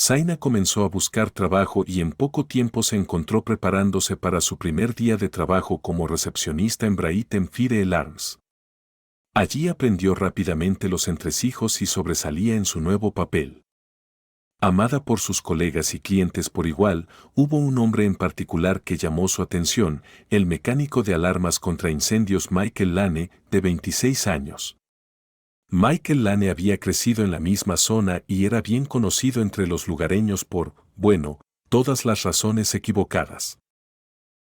Zaina comenzó a buscar trabajo y en poco tiempo se encontró preparándose para su primer día de trabajo como recepcionista en Brighton Fire Alarms. Allí aprendió rápidamente los entresijos y sobresalía en su nuevo papel. Amada por sus colegas y clientes por igual, hubo un hombre en particular que llamó su atención, el mecánico de alarmas contra incendios Michael Lane, de 26 años. Michael Lane había crecido en la misma zona y era bien conocido entre los lugareños por, bueno, todas las razones equivocadas.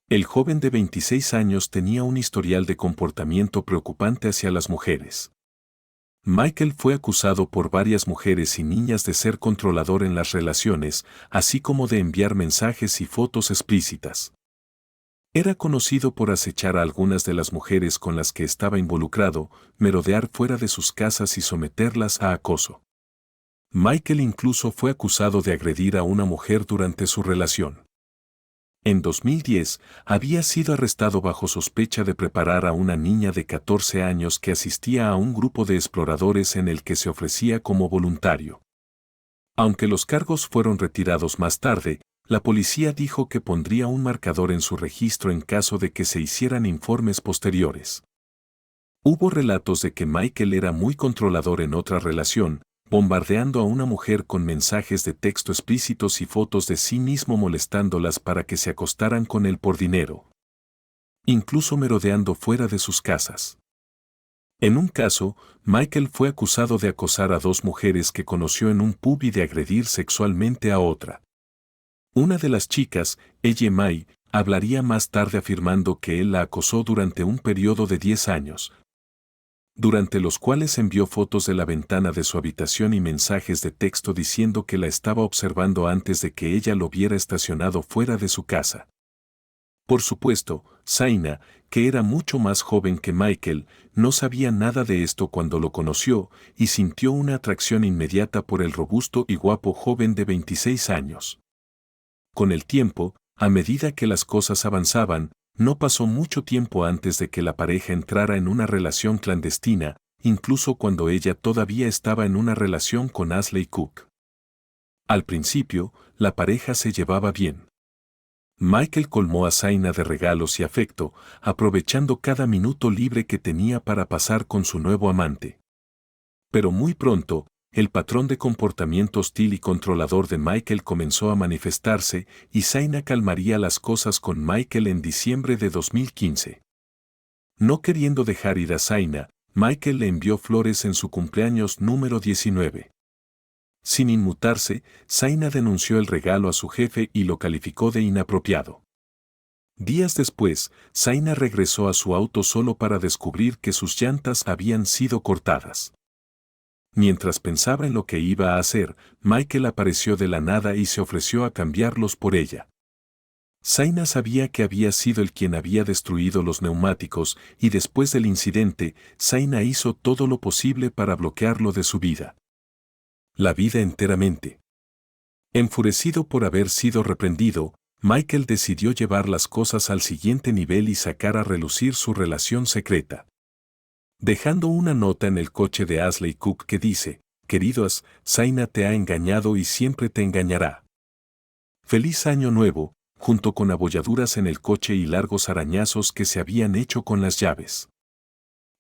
El joven de 26 años tenía un historial de comportamiento preocupante hacia las mujeres. Michael fue acusado por varias mujeres y niñas de ser controlador en las relaciones, así como de enviar mensajes y fotos explícitas. Era conocido por acechar a algunas de las mujeres con las que estaba involucrado, merodear fuera de sus casas y someterlas a acoso. Michael incluso fue acusado de agredir a una mujer durante su relación. En 2010, había sido arrestado bajo sospecha de preparar a una niña de 14 años que asistía a un grupo de exploradores en el que se ofrecía como voluntario. Aunque los cargos fueron retirados más tarde, la policía dijo que pondría un marcador en su registro en caso de que se hicieran informes posteriores. Hubo relatos de que Michael era muy controlador en otra relación, bombardeando a una mujer con mensajes de texto explícitos y fotos de sí mismo molestándolas para que se acostaran con él por dinero. Incluso merodeando fuera de sus casas. En un caso, Michael fue acusado de acosar a 2 mujeres que conoció en un pub y de agredir sexualmente a otra. Una de las chicas, Ella May, hablaría más tarde afirmando que él la acosó durante un periodo de 10 años, durante los cuales envió fotos de la ventana de su habitación y mensajes de texto diciendo que la estaba observando antes de que ella lo viera estacionado fuera de su casa. Por supuesto, Zaina, que era mucho más joven que Michael, no sabía nada de esto cuando lo conoció y sintió una atracción inmediata por el robusto y guapo joven de 26 años. Con el tiempo, a medida que las cosas avanzaban, no pasó mucho tiempo antes de que la pareja entrara en una relación clandestina, incluso cuando ella todavía estaba en una relación con Ashley Cook. Al principio, la pareja se llevaba bien. Michael colmó a Zaina de regalos y afecto, aprovechando cada minuto libre que tenía para pasar con su nuevo amante. Pero muy pronto, el patrón de comportamiento hostil y controlador de Michael comenzó a manifestarse y Zaina calmaría las cosas con Michael en diciembre de 2015. No queriendo dejar ir a Zaina, Michael le envió flores en su cumpleaños número 19. Sin inmutarse, Zaina denunció el regalo a su jefe y lo calificó de inapropiado. Días después, Zaina regresó a su auto solo para descubrir que sus llantas habían sido cortadas. Mientras pensaba en lo que iba a hacer, Michael apareció de la nada y se ofreció a cambiarlos por ella. Zaina sabía que había sido él quien había destruido los neumáticos y después del incidente, Zaina hizo todo lo posible para bloquearlo de su vida. La vida enteramente. Enfurecido por haber sido reprendido, Michael decidió llevar las cosas al siguiente nivel y sacar a relucir su relación secreta. Dejando una nota en el coche de Ashley Cook que dice, «Queridos, Zaina te ha engañado y siempre te engañará. Feliz año nuevo», junto con abolladuras en el coche y largos arañazos que se habían hecho con las llaves.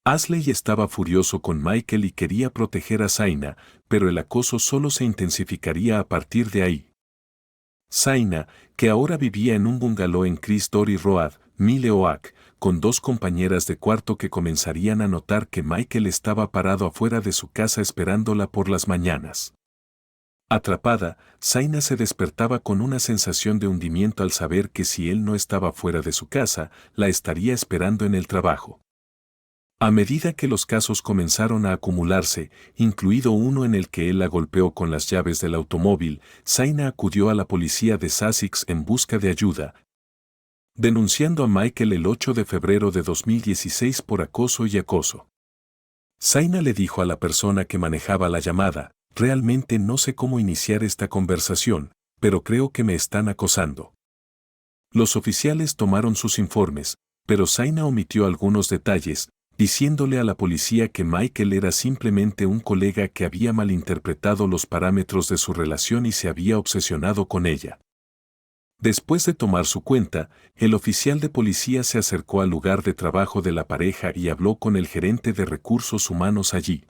Ashley estaba furioso con Michael y quería proteger a Zaina, pero el acoso solo se intensificaría a partir de ahí. Zaina, que ahora vivía en un bungalow en Chris Dory Road, Mile Oak, con 2 compañeras de cuarto que comenzarían a notar que Michael estaba parado afuera de su casa esperándola por las mañanas. Atrapada, Zaina se despertaba con una sensación de hundimiento al saber que si él no estaba fuera de su casa, la estaría esperando en el trabajo. A medida que los casos comenzaron a acumularse, incluido uno en el que él la golpeó con las llaves del automóvil, Zaina acudió a la policía de Sussex en busca de ayuda, denunciando a Michael el 8 de febrero de 2016 por acoso y acoso. Zaina le dijo a la persona que manejaba la llamada, «Realmente no sé cómo iniciar esta conversación, pero creo que me están acosando». Los oficiales tomaron sus informes, pero Zaina omitió algunos detalles, diciéndole a la policía que Michael era simplemente un colega que había malinterpretado los parámetros de su relación y se había obsesionado con ella. Después de tomar su cuenta, el oficial de policía se acercó al lugar de trabajo de la pareja y habló con el gerente de recursos humanos allí.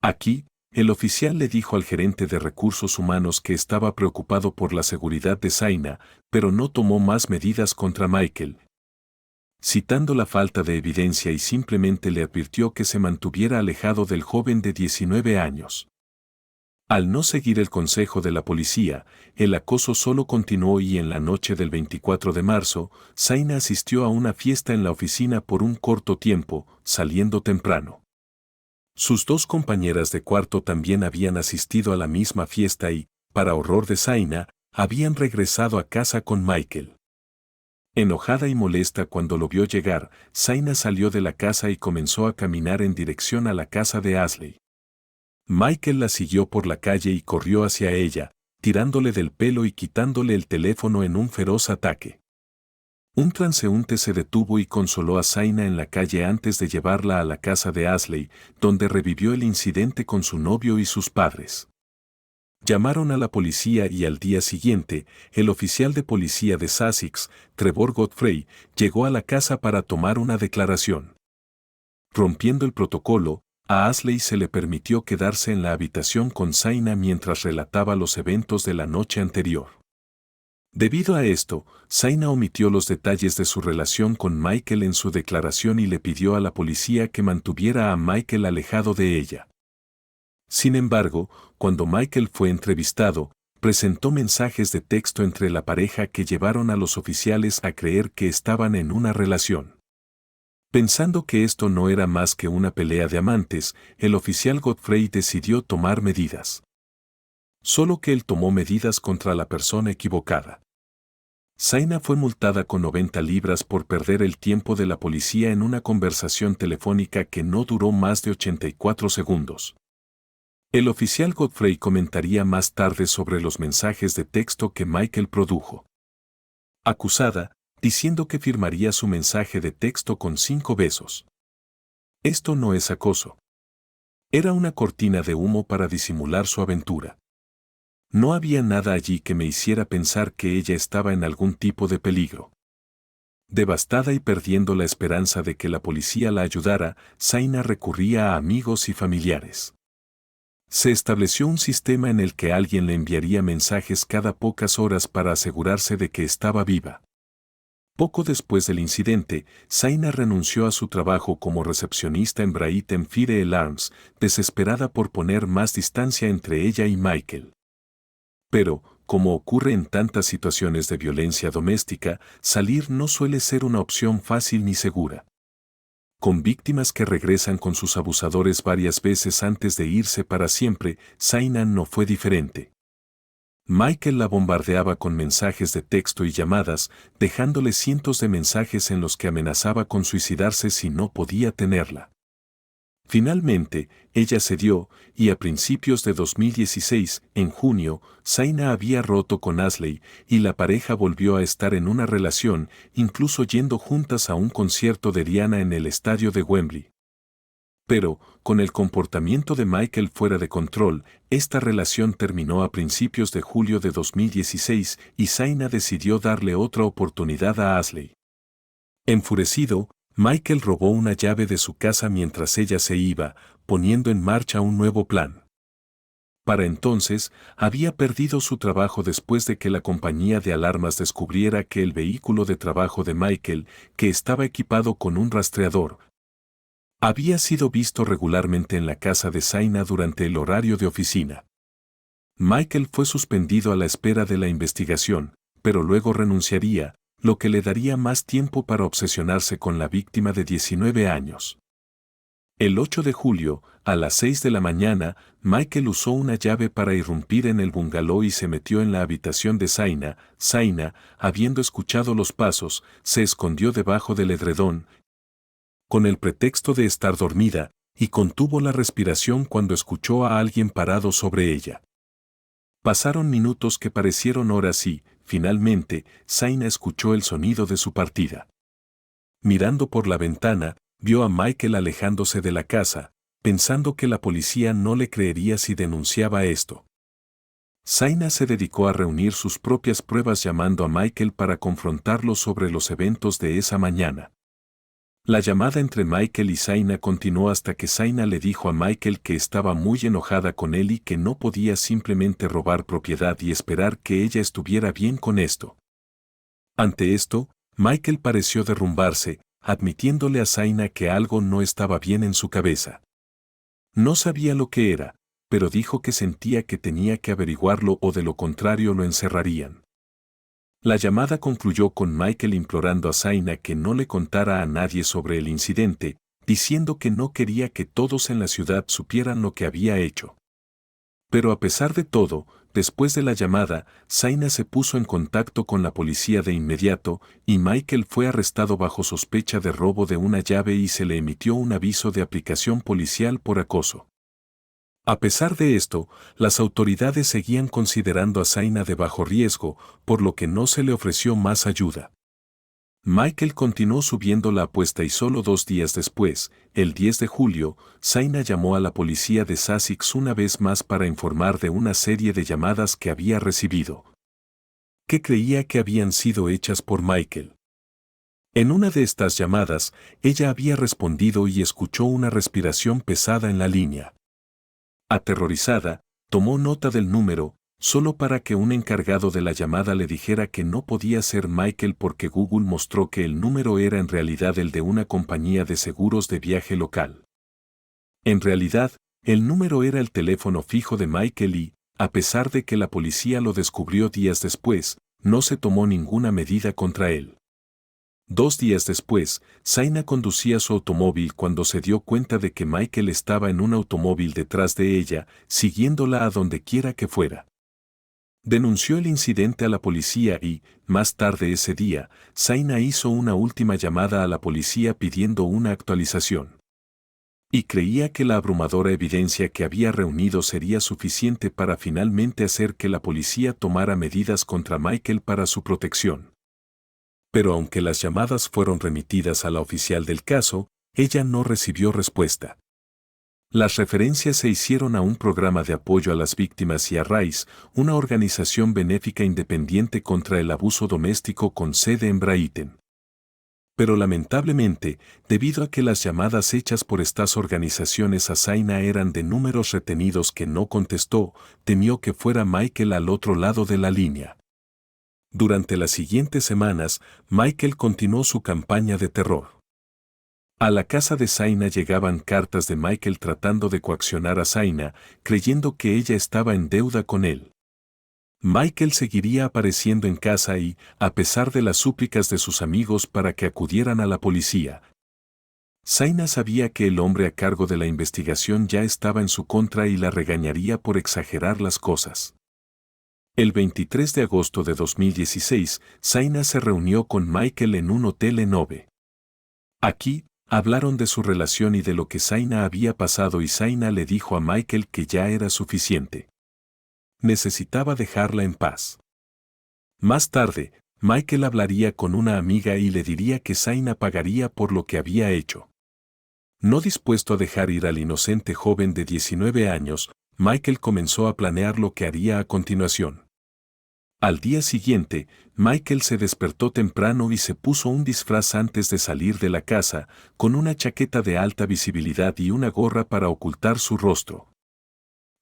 Aquí, el oficial le dijo al gerente de recursos humanos que estaba preocupado por la seguridad de Zaina, pero no tomó más medidas contra Michael, citando la falta de evidencia, y simplemente le advirtió que se mantuviera alejado del joven de 19 años. Al no seguir el consejo de la policía, el acoso solo continuó y en la noche del 24 de marzo, Zaina asistió a una fiesta en la oficina por un corto tiempo, saliendo temprano. Sus dos compañeras de cuarto también habían asistido a la misma fiesta y, para horror de Zaina, habían regresado a casa con Michael. Enojada y molesta cuando lo vio llegar, Zaina salió de la casa y comenzó a caminar en dirección a la casa de Ashley. Michael la siguió por la calle y corrió hacia ella, tirándole del pelo y quitándole el teléfono en un feroz ataque. Un transeúnte se detuvo y consoló a Zaina en la calle antes de llevarla a la casa de Ashley, donde revivió el incidente con su novio y sus padres. Llamaron a la policía y al día siguiente, el oficial de policía de Sussex, Trevor Godfrey, llegó a la casa para tomar una declaración. Rompiendo el protocolo, a Ashley se le permitió quedarse en la habitación con Zaina mientras relataba los eventos de la noche anterior. Debido a esto, Zaina omitió los detalles de su relación con Michael en su declaración y le pidió a la policía que mantuviera a Michael alejado de ella. Sin embargo, cuando Michael fue entrevistado, presentó mensajes de texto entre la pareja que llevaron a los oficiales a creer que estaban en una relación. Pensando que esto no era más que una pelea de amantes, el oficial Godfrey decidió tomar medidas. Solo que él tomó medidas contra la persona equivocada. Zaina fue multada con 90 libras por perder el tiempo de la policía en una conversación telefónica que no duró más de 84 segundos. El oficial Godfrey comentaría más tarde sobre los mensajes de texto que Michael produjo. Acusada, diciendo que firmaría su mensaje de texto con 5 besos. Esto no es acoso. Era una cortina de humo para disimular su aventura. No había nada allí que me hiciera pensar que ella estaba en algún tipo de peligro. Devastada y perdiendo la esperanza de que la policía la ayudara, Zaina recurría a amigos y familiares. Se estableció un sistema en el que alguien le enviaría mensajes cada pocas horas para asegurarse de que estaba viva. Poco después del incidente, Zaina renunció a su trabajo como recepcionista en Brighton Fire Alarms, desesperada por poner más distancia entre ella y Michael. Pero, como ocurre en tantas situaciones de violencia doméstica, salir no suele ser una opción fácil ni segura. Con víctimas que regresan con sus abusadores varias veces antes de irse para siempre, Zaina no fue diferente. Michael la bombardeaba con mensajes de texto y llamadas, dejándole cientos de mensajes en los que amenazaba con suicidarse si no podía tenerla. Finalmente, ella cedió, y a principios de 2016, en junio, Zaina había roto con Ashley, y la pareja volvió a estar en una relación, incluso yendo juntas a un concierto de Rihanna en el estadio de Wembley. Pero, con el comportamiento de Michael fuera de control, esta relación terminó a principios de julio de 2016 y Zaina decidió darle otra oportunidad a Ashley. Enfurecido, Michael robó una llave de su casa mientras ella se iba, poniendo en marcha un nuevo plan. Para entonces, había perdido su trabajo después de que la compañía de alarmas descubriera que el vehículo de trabajo de Michael, que estaba equipado con un rastreador, había sido visto regularmente en la casa de Zaina durante el horario de oficina. Michael fue suspendido a la espera de la investigación, pero luego renunciaría, lo que le daría más tiempo para obsesionarse con la víctima de 19 años. El 8 de julio, a las 6 de la mañana, Michael usó una llave para irrumpir en el bungalow y se metió en la habitación de Zaina. Zaina, habiendo escuchado los pasos, se escondió debajo del edredón, con el pretexto de estar dormida, y contuvo la respiración cuando escuchó a alguien parado sobre ella. Pasaron minutos que parecieron horas y, finalmente, Zaina escuchó el sonido de su partida. Mirando por la ventana, vio a Michael alejándose de la casa, pensando que la policía no le creería si denunciaba esto. Zaina se dedicó a reunir sus propias pruebas llamando a Michael para confrontarlo sobre los eventos de esa mañana. La llamada entre Michael y Zaina continuó hasta que Zaina le dijo a Michael que estaba muy enojada con él y que no podía simplemente robar propiedad y esperar que ella estuviera bien con esto. Ante esto, Michael pareció derrumbarse, admitiéndole a Zaina que algo no estaba bien en su cabeza. No sabía lo que era, pero dijo que sentía que tenía que averiguarlo o de lo contrario lo encerrarían. La llamada concluyó con Michael implorando a Zaina que no le contara a nadie sobre el incidente, diciendo que no quería que todos en la ciudad supieran lo que había hecho. Pero a pesar de todo, después de la llamada, Zaina se puso en contacto con la policía de inmediato y Michael fue arrestado bajo sospecha de robo de una llave y se le emitió un aviso de aplicación policial por acoso. A pesar de esto, las autoridades seguían considerando a Zaina de bajo riesgo, por lo que no se le ofreció más ayuda. Michael continuó subiendo la apuesta y solo 2 días después, el 10 de julio, Zaina llamó a la policía de Sussex una vez más para informar de una serie de llamadas que había recibido, que creía que habían sido hechas por Michael. En una de estas llamadas, ella había respondido y escuchó una respiración pesada en la línea. Aterrorizada, tomó nota del número, solo para que un encargado de la llamada le dijera que no podía ser Michael porque Google mostró que el número era en realidad el de una compañía de seguros de viaje local. En realidad, el número era el teléfono fijo de Michael y, a pesar de que la policía lo descubrió días después, no se tomó ninguna medida contra él. 2 días después, Zaina conducía su automóvil cuando se dio cuenta de que Michael estaba en un automóvil detrás de ella, siguiéndola a donde quiera que fuera. Denunció el incidente a la policía y, más tarde ese día, Zaina hizo una última llamada a la policía pidiendo una actualización. Y creía que la abrumadora evidencia que había reunido sería suficiente para finalmente hacer que la policía tomara medidas contra Michael para su protección. Pero aunque las llamadas fueron remitidas a la oficial del caso, ella no recibió respuesta. Las referencias se hicieron a un programa de apoyo a las víctimas y a RAISE, una organización benéfica independiente contra el abuso doméstico con sede en Brighton. Pero lamentablemente, debido a que las llamadas hechas por estas organizaciones a Zaina eran de números retenidos que no contestó, temió que fuera Michael al otro lado de la línea. Durante las siguientes semanas, Michael continuó su campaña de terror. A la casa de Zaina llegaban cartas de Michael tratando de coaccionar a Zaina, creyendo que ella estaba en deuda con él. Michael seguiría apareciendo en casa y, a pesar de las súplicas de sus amigos para que acudieran a la policía, Zaina sabía que el hombre a cargo de la investigación ya estaba en su contra y la regañaría por exagerar las cosas. El 23 de agosto de 2016, Zaina se reunió con Michael en un hotel en Hove. Aquí, hablaron de su relación y de lo que Zaina había pasado y Zaina le dijo a Michael que ya era suficiente. Necesitaba dejarla en paz. Más tarde, Michael hablaría con una amiga y le diría que Zaina pagaría por lo que había hecho. No dispuesto a dejar ir al inocente joven de 19 años, Michael comenzó a planear lo que haría a continuación. Al día siguiente, Michael se despertó temprano y se puso un disfraz antes de salir de la casa, con una chaqueta de alta visibilidad y una gorra para ocultar su rostro.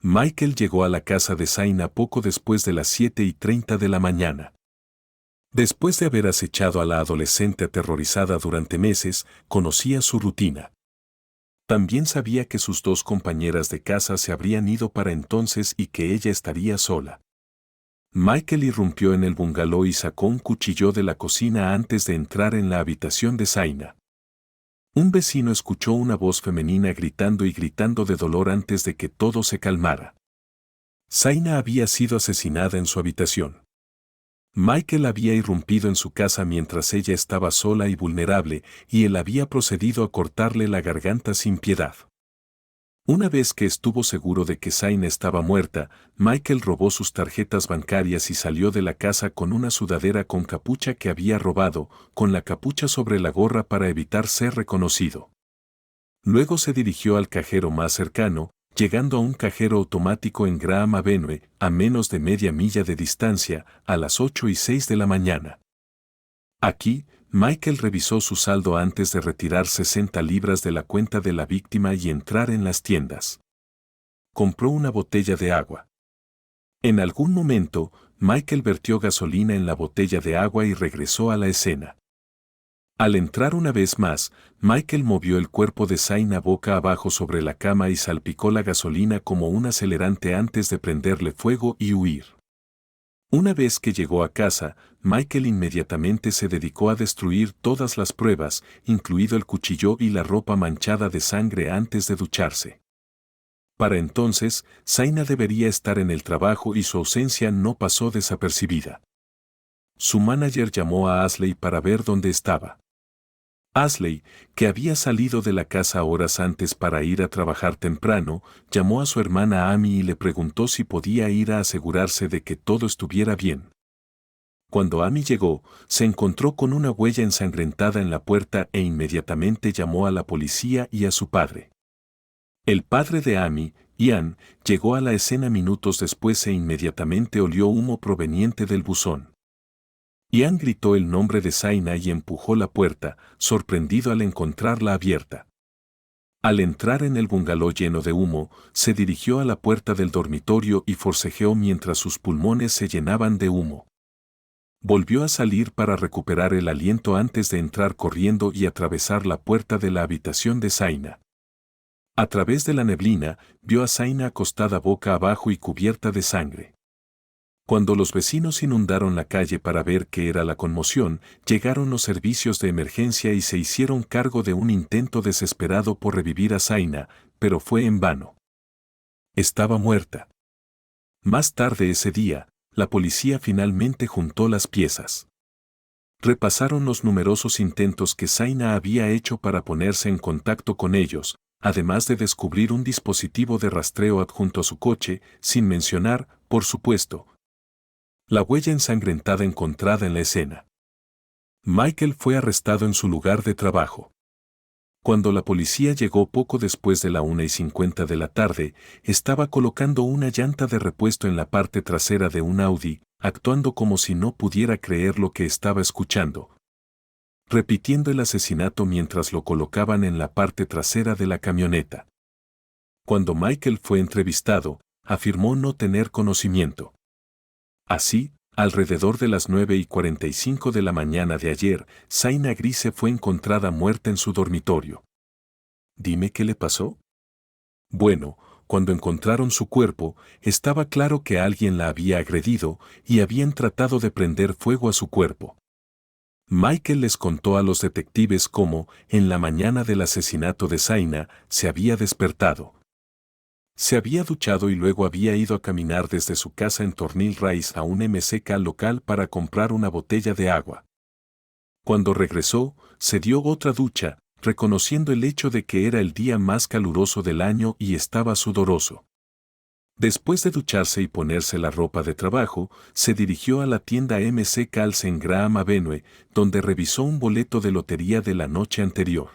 Michael llegó a la casa de Zaina poco después de las 7:30 de la mañana. Después de haber acechado a la adolescente aterrorizada durante meses, conocía su rutina. También sabía que sus 2 compañeras de casa se habrían ido para entonces y que ella estaría sola. Michael irrumpió en el bungalow y sacó un cuchillo de la cocina antes de entrar en la habitación de Zaina. Un vecino escuchó una voz femenina gritando y gritando de dolor antes de que todo se calmara. Zaina había sido asesinada en su habitación. Michael había irrumpido en su casa mientras ella estaba sola y vulnerable, y él había procedido a cortarle la garganta sin piedad. Una vez que estuvo seguro de que Zaina estaba muerta, Michael robó sus tarjetas bancarias y salió de la casa con una sudadera con capucha que había robado, con la capucha sobre la gorra para evitar ser reconocido. Luego se dirigió al cajero más cercano, llegando a un cajero automático en Graham Avenue, a menos de media milla de distancia, a las 8:06 de la mañana. Aquí, Michael revisó su saldo antes de retirar 60 libras de la cuenta de la víctima y entrar en las tiendas. Compró una botella de agua. En algún momento, Michael vertió gasolina en la botella de agua y regresó a la escena. Al entrar una vez más, Michael movió el cuerpo de Zaina boca abajo sobre la cama y salpicó la gasolina como un acelerante antes de prenderle fuego y huir. Una vez que llegó a casa, Michael inmediatamente se dedicó a destruir todas las pruebas, incluido el cuchillo y la ropa manchada de sangre antes de ducharse. Para entonces, Zaina debería estar en el trabajo y su ausencia no pasó desapercibida. Su manager llamó a Ashley para ver dónde estaba. Ashley, que había salido de la casa horas antes para ir a trabajar temprano, llamó a su hermana Amy y le preguntó si podía ir a asegurarse de que todo estuviera bien. Cuando Amy llegó, se encontró con una huella ensangrentada en la puerta e inmediatamente llamó a la policía y a su padre. El padre de Amy, Ian, llegó a la escena minutos después e inmediatamente olió humo proveniente del buzón. Ian gritó el nombre de Zaina y empujó la puerta, sorprendido al encontrarla abierta. Al entrar en el bungalow lleno de humo, se dirigió a la puerta del dormitorio y forcejeó mientras sus pulmones se llenaban de humo. Volvió a salir para recuperar el aliento antes de entrar corriendo y atravesar la puerta de la habitación de Zaina. A través de la neblina, vio a Zaina acostada boca abajo y cubierta de sangre. Cuando los vecinos inundaron la calle para ver qué era la conmoción, llegaron los servicios de emergencia y se hicieron cargo de un intento desesperado por revivir a Zaina, pero fue en vano. Estaba muerta. Más tarde ese día, la policía finalmente juntó las piezas. Repasaron los numerosos intentos que Zaina había hecho para ponerse en contacto con ellos, además de descubrir un dispositivo de rastreo adjunto a su coche, sin mencionar, por supuesto, la huella ensangrentada encontrada en la escena. Michael fue arrestado en su lugar de trabajo. Cuando la policía llegó poco después de la 1:50 de la tarde, estaba colocando una llanta de repuesto en la parte trasera de un Audi, actuando como si no pudiera creer lo que estaba escuchando, repitiendo el asesinato mientras lo colocaban en la parte trasera de la camioneta. Cuando Michael fue entrevistado, afirmó no tener conocimiento. Así, alrededor de las 9:45 de la mañana de ayer, Zaina Grise fue encontrada muerta en su dormitorio. ¿Dime qué le pasó? Bueno, cuando encontraron su cuerpo, estaba claro que alguien la había agredido y habían tratado de prender fuego a su cuerpo. Michael les contó a los detectives cómo, en la mañana del asesinato de Zaina, se había despertado. Se había duchado y luego había ido a caminar desde su casa en Tornil Rise a un MCK local para comprar una botella de agua. Cuando regresó, se dio otra ducha, reconociendo el hecho de que era el día más caluroso del año y estaba sudoroso. Después de ducharse y ponerse la ropa de trabajo, se dirigió a la tienda McCall's en Graham Avenue, donde revisó un boleto de lotería de la noche anterior.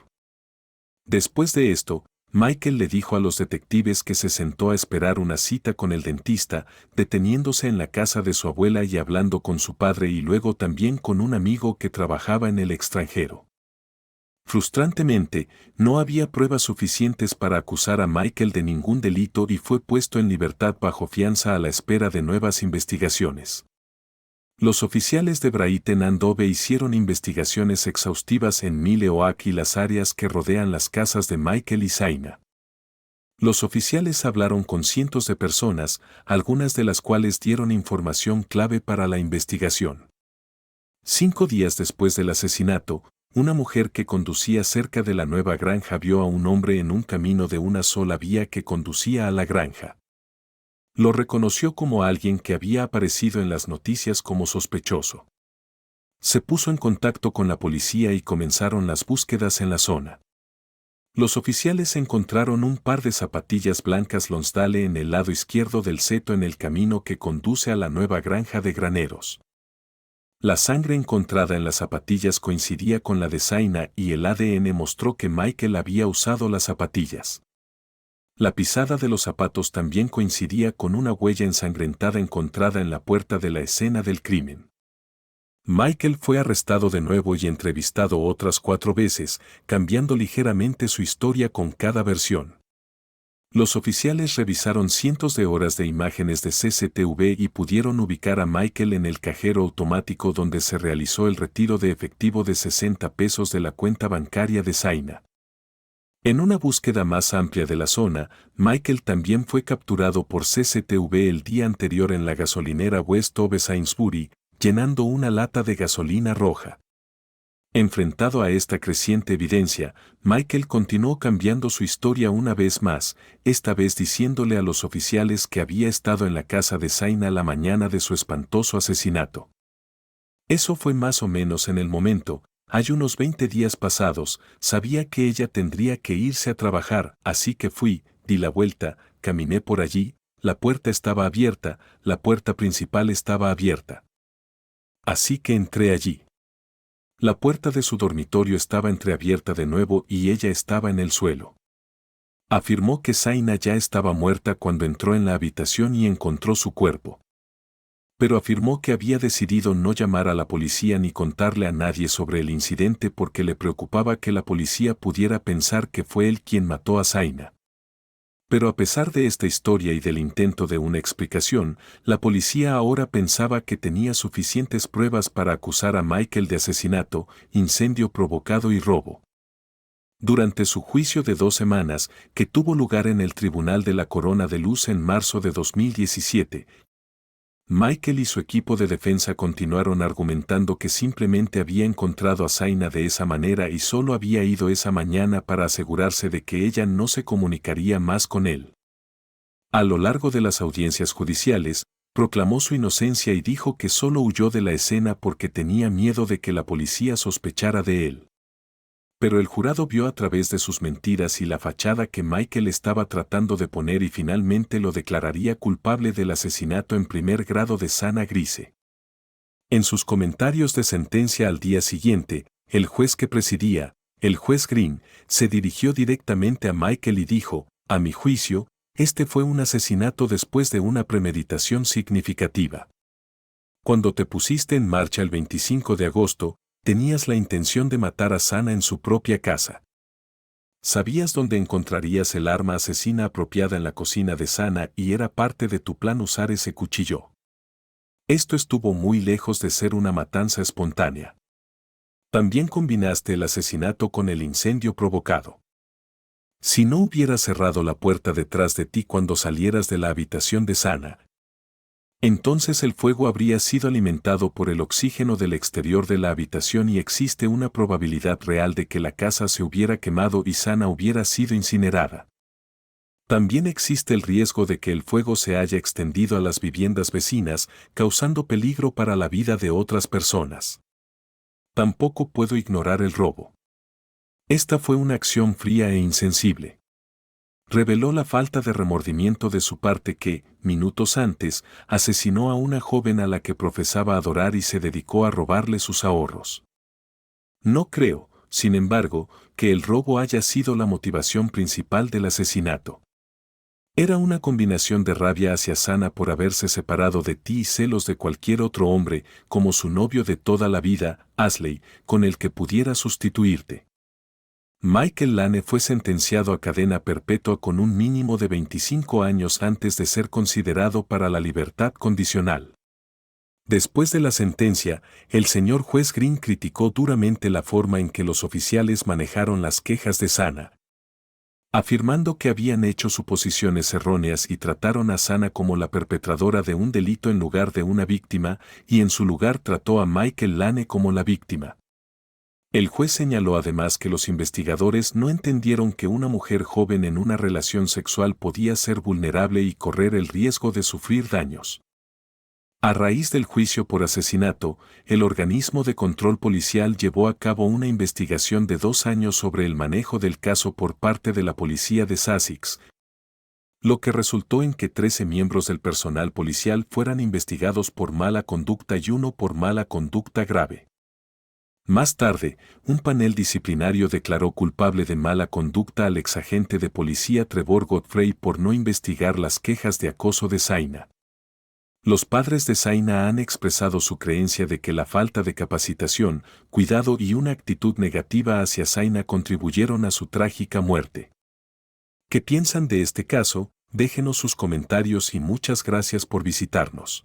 Después de esto, Michael le dijo a los detectives que se sentó a esperar una cita con el dentista, deteniéndose en la casa de su abuela y hablando con su padre y luego también con un amigo que trabajaba en el extranjero. Frustrantemente, no había pruebas suficientes para acusar a Michael de ningún delito y fue puesto en libertad bajo fianza a la espera de nuevas investigaciones. Los oficiales de Brighton and Hove hicieron investigaciones exhaustivas en Mile Oak y las áreas que rodean las casas de Michael y Zaina. Los oficiales hablaron con cientos de personas, algunas de las cuales dieron información clave para la investigación. 5 días después del asesinato, una mujer que conducía cerca de la nueva granja vio a un hombre en un camino de una sola vía que conducía a la granja. Lo reconoció como alguien que había aparecido en las noticias como sospechoso. Se puso en contacto con la policía y comenzaron las búsquedas en la zona. Los oficiales encontraron un par de zapatillas blancas Lonsdale en el lado izquierdo del seto en el camino que conduce a la nueva granja de graneros. La sangre encontrada en las zapatillas coincidía con la de Zaina y el ADN mostró que Michael había usado las zapatillas. La pisada de los zapatos también coincidía con una huella ensangrentada encontrada en la puerta de la escena del crimen. Michael fue arrestado de nuevo y entrevistado otras 4 veces, cambiando ligeramente su historia con cada versión. Los oficiales revisaron cientos de horas de imágenes de CCTV y pudieron ubicar a Michael en el cajero automático donde se realizó el retiro de efectivo de 60 pesos de la cuenta bancaria de Zaina. En una búsqueda más amplia de la zona, Michael también fue capturado por CCTV el día anterior en la gasolinera West Ove Sainsbury, llenando una lata de gasolina roja. Enfrentado a esta creciente evidencia, Michael continuó cambiando su historia una vez más, esta vez diciéndole a los oficiales que había estado en la casa de Zaina la mañana de su espantoso asesinato. Eso fue más o menos en el momento. Hay unos 20 días pasados, sabía que ella tendría que irse a trabajar, así que fui, di la vuelta, caminé por allí, la puerta estaba abierta, la puerta principal estaba abierta. Así que entré allí. La puerta de su dormitorio estaba entreabierta de nuevo y ella estaba en el suelo. Afirmó que Zaina ya estaba muerta cuando entró en la habitación y encontró su cuerpo. Pero afirmó que había decidido no llamar a la policía ni contarle a nadie sobre el incidente porque le preocupaba que la policía pudiera pensar que fue él quien mató a Zaina. Pero a pesar de esta historia y del intento de una explicación, la policía ahora pensaba que tenía suficientes pruebas para acusar a Michael de asesinato, incendio provocado y robo. Durante su juicio de 2 semanas, que tuvo lugar en el Tribunal de la Corona de Luz en marzo de 2017, Michael y su equipo de defensa continuaron argumentando que simplemente había encontrado a Zaina de esa manera y solo había ido esa mañana para asegurarse de que ella no se comunicaría más con él. A lo largo de las audiencias judiciales, proclamó su inocencia y dijo que solo huyó de la escena porque tenía miedo de que la policía sospechara de él. Pero el jurado vio a través de sus mentiras y la fachada que Michael estaba tratando de poner y finalmente lo declararía culpable del asesinato en primer grado de Sana Grise. En sus comentarios de sentencia al día siguiente, el juez que presidía, el juez Green, se dirigió directamente a Michael y dijo, a mi juicio, este fue un asesinato después de una premeditación significativa. Cuando te pusiste en marcha el 25 de agosto, tenías la intención de matar a Sana en su propia casa. Sabías dónde encontrarías el arma asesina apropiada en la cocina de Sana y era parte de tu plan usar ese cuchillo. Esto estuvo muy lejos de ser una matanza espontánea. También combinaste el asesinato con el incendio provocado. Si no hubieras cerrado la puerta detrás de ti cuando salieras de la habitación de Sana, entonces el fuego habría sido alimentado por el oxígeno del exterior de la habitación y existe una probabilidad real de que la casa se hubiera quemado y Sana hubiera sido incinerada. También existe el riesgo de que el fuego se haya extendido a las viviendas vecinas, causando peligro para la vida de otras personas. Tampoco puedo ignorar el robo. Esta fue una acción fría e insensible. Reveló la falta de remordimiento de su parte que, minutos antes, asesinó a una joven a la que profesaba adorar y se dedicó a robarle sus ahorros. No creo, sin embargo, que el robo haya sido la motivación principal del asesinato. Era una combinación de rabia hacia Sana por haberse separado de ti y celos de cualquier otro hombre, como su novio de toda la vida, Ashley, con el que pudiera sustituirte. Michael Lane fue sentenciado a cadena perpetua con un mínimo de 25 años antes de ser considerado para la libertad condicional. Después de la sentencia, el señor juez Green criticó duramente la forma en que los oficiales manejaron las quejas de Sana, afirmando que habían hecho suposiciones erróneas y trataron a Sana como la perpetradora de un delito en lugar de una víctima, y en su lugar trató a Michael Lane como la víctima. El juez señaló además que los investigadores no entendieron que una mujer joven en una relación sexual podía ser vulnerable y correr el riesgo de sufrir daños. A raíz del juicio por asesinato, el organismo de control policial llevó a cabo una investigación de 2 años sobre el manejo del caso por parte de la policía de Sussex. lo que resultó en que 13 miembros del personal policial fueran investigados por mala conducta y uno por mala conducta grave. Más tarde, un panel disciplinario declaró culpable de mala conducta al exagente de policía Trevor Godfrey por no investigar las quejas de acoso de Zaina. Los padres de Zaina han expresado su creencia de que la falta de capacitación, cuidado y una actitud negativa hacia Zaina contribuyeron a su trágica muerte. ¿Qué piensan de este caso? Déjenos sus comentarios y muchas gracias por visitarnos.